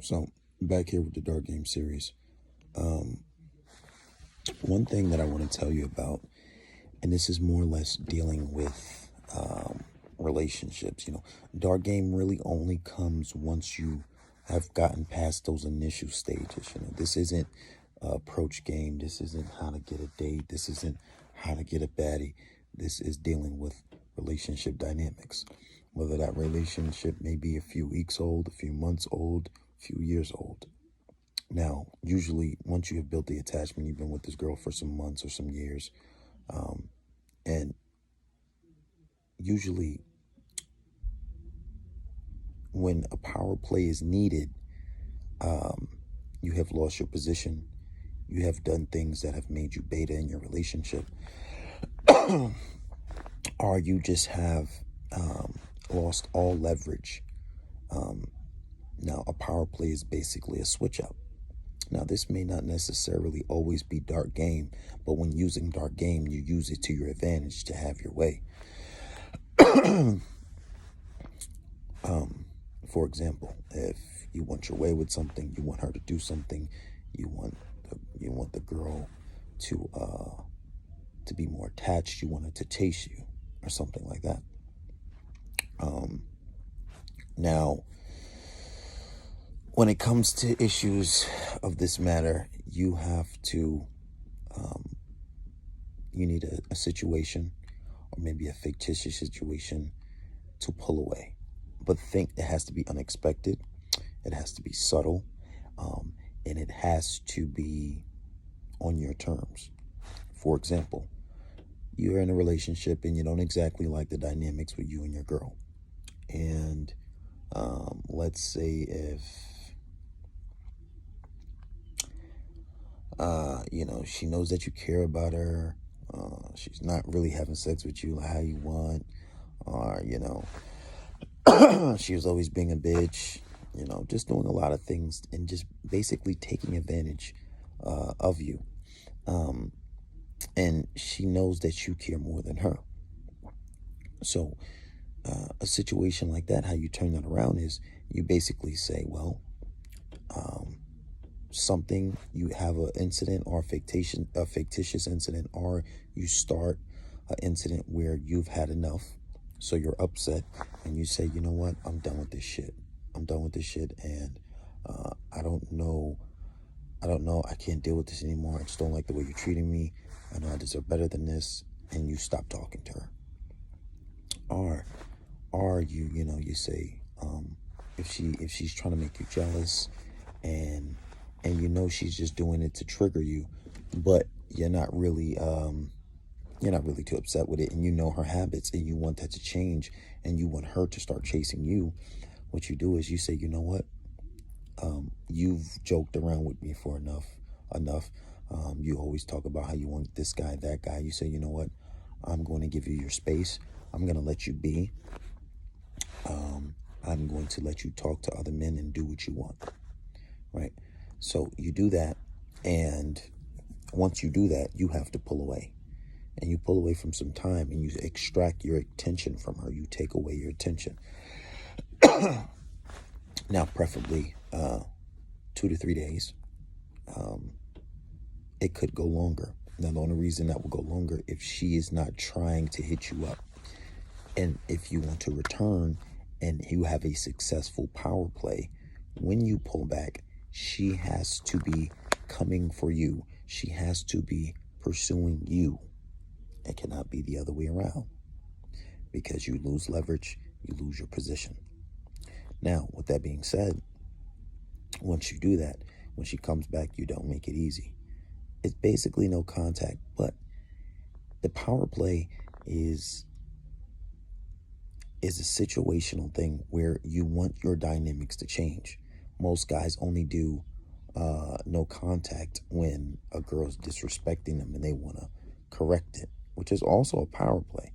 So, back here with the Dark Game series. Um, One thing that I want to tell you about, and this is more or less dealing with relationships. Dark game really only comes once you have gotten past those initial stages. This isn't a approach game. This isn't how to get a date. This isn't how to get a baddie. This is dealing with relationship dynamics. Whether that relationship may be a few weeks old, a few months old, a few years old. Now, usually, once you have built the attachment, you've been with this girl for some months or some years, and usually, when a power play is needed, you have lost your position. You have done things that have made you beta in your relationship, or you just have lost all leverage. Now, a power play is basically a switch up. Now, this may not necessarily always be dark game, but when using dark game, you use it to your advantage to have your way. For example, if you want your way with something, you want her to do something, you want the girl to be more attached, you want her to chase you, or something like that. Now, when it comes to issues of this matter, you have to, you need a situation, or maybe a fictitious situation, to pull away. But think it has to be unexpected, it has to be subtle, and it has to be on your terms. For example, you're in a relationship and you don't exactly like the dynamics with you and your girl. And let's say if she knows that you care about her, she's not really having sex with you how you want, or she was always being a bitch, just doing a lot of things and just basically taking advantage of you. And she knows that you care more than her. So a situation like that, how you turn that around is you basically say, well, something, you have an incident or a fictitious incident, or you start an incident where you've had enough. So you're upset and you say, you know what, I'm done with this shit. I'm done with this shit, and I don't know, I can't deal with this anymore. I just don't like the way you're treating me. I know I deserve better than this. And you stop talking to her. Or you say, if she's trying to make you jealous, and she's just doing it to trigger you, but you're not really too upset with it, and you know her habits, and you want that to change, and you want her to start chasing you. What you do is you say, you know what, you've joked around with me for enough. You always talk about how you want this guy, that guy. You say, you know what, I'm going to give you your space. I'm going to let you be. I'm going to let you talk to other men and do what you want, right? So you do that, and once you do that, you have to pull away. And you pull away from some time, and you extract your attention from her. You take away your attention. Now, preferably 2 to 3 days. It could go longer. Now, the only reason that will go longer if she is not trying to hit you up. And if you want to return and you have a successful power play, when you pull back, she has to be coming for you. She has to be pursuing you. It cannot be the other way around, because you lose leverage, you lose your position. Now, with that being said, once you do that, when she comes back, you don't make it easy. It's basically no contact, but the power play is a situational thing where you want your dynamics to change. Most guys only do no contact when a girl's disrespecting them and they want to correct it, which is also a power play.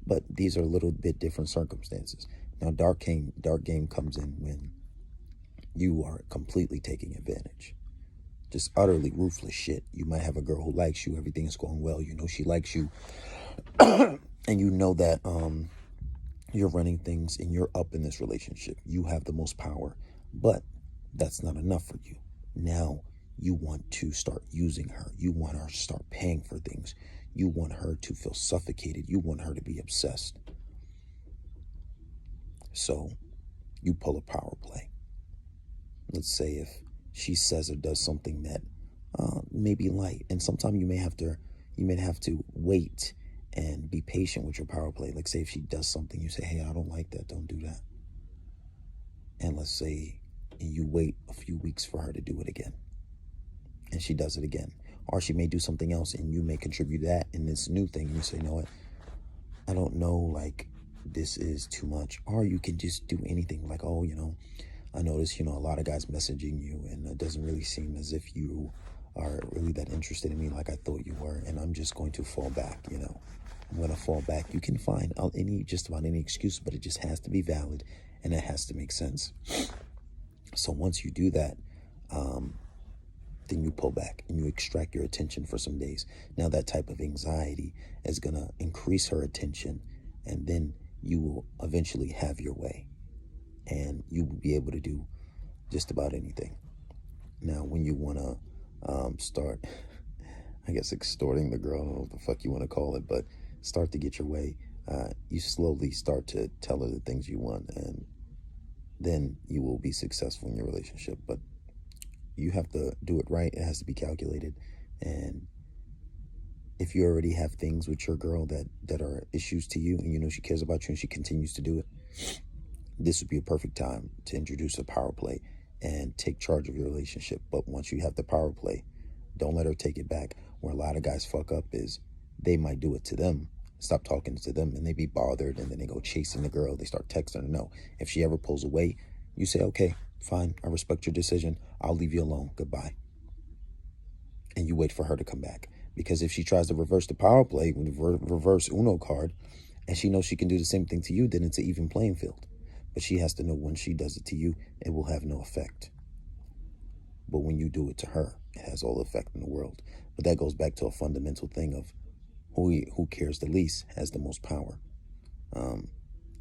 But these are a little bit different circumstances. Now, dark game comes in when you are completely taking advantage. Just utterly ruthless shit. You might have a girl who likes you. Everything is going well. You know she likes you. And you know that you're running things and you're up in this relationship. You have the most power. But That's not enough for you. Now you want to start using her. You want her to start paying for things. You want her to feel suffocated. You want her to be obsessed. So you pull a power play. Let's say if she says or does something that may be light, and sometimes you may have to wait and be patient with your power play. Like say if she does something, you say, hey, I don't like that, don't do that. And let's say you wait a few weeks for her to do it again, and she does it again. Or she may do something else and you may contribute that in this new thing, and you say, you know what, I don't know, like this is too much. Or you can just do anything like, oh, I notice, a lot of guys messaging you, and it doesn't really seem as if you are really that interested in me like I thought you were, and I'm just going to fall back, I'm going to fall back. You can find just about any excuse, but it just has to be valid, and it has to make sense. So once you do that, then you pull back and you extract your attention for some days. Now that type of anxiety is going to increase her attention, and then you will eventually have your way, and you will be able to do just about anything. Now, when you want to start, I guess, extorting the girl, I don't know what the fuck you want to call it, but start to get your way, you slowly start to tell her the things you want, and then you will be successful in your relationship. But you have to do it right. It has to be calculated. And if you already have things with your girl that are issues to you, and she cares about you and she continues to do it, this would be a perfect time to introduce a power play and take charge of your relationship. But once you have the power play, don't let her take it back. Where a lot of guys fuck up is they might do it to them, stop talking to them, and they be bothered, and then they go chasing the girl. They start texting her. No, if she ever pulls away, you say, okay, fine, I respect your decision. I'll leave you alone. Goodbye. And you wait for her to come back. Because if she tries to reverse the power play with the reverse Uno card, and she knows she can do the same thing to you, then it's an even playing field. But she has to know when she does it to you, it will have no effect. But when you do it to her, it has all the effect in the world. But that goes back to a fundamental thing of who cares the least has the most power.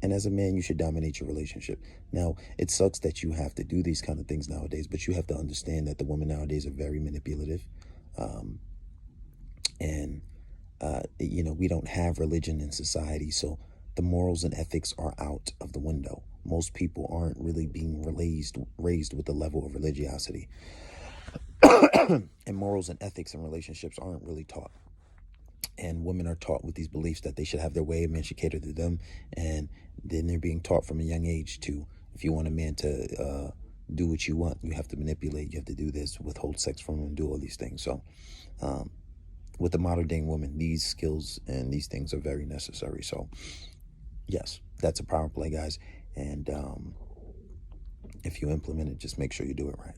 And as a man, you should dominate your relationship. Now, it sucks that you have to do these kind of things nowadays, but you have to understand that the women nowadays are very manipulative. We don't have religion in society, so the morals and ethics are out of the window. Most people aren't really being raised with the level of religiosity. And morals and ethics in relationships aren't really taught. And women are taught with these beliefs that they should have their way, men should cater to them. And then they're being taught from a young age to, if you want a man to do what you want, you have to manipulate, you have to do this, withhold sex from him, and do all these things. So with the modern day woman, these skills and these things are very necessary. So yes, that's a power play, guys. And if you implement it, just make sure you do it right.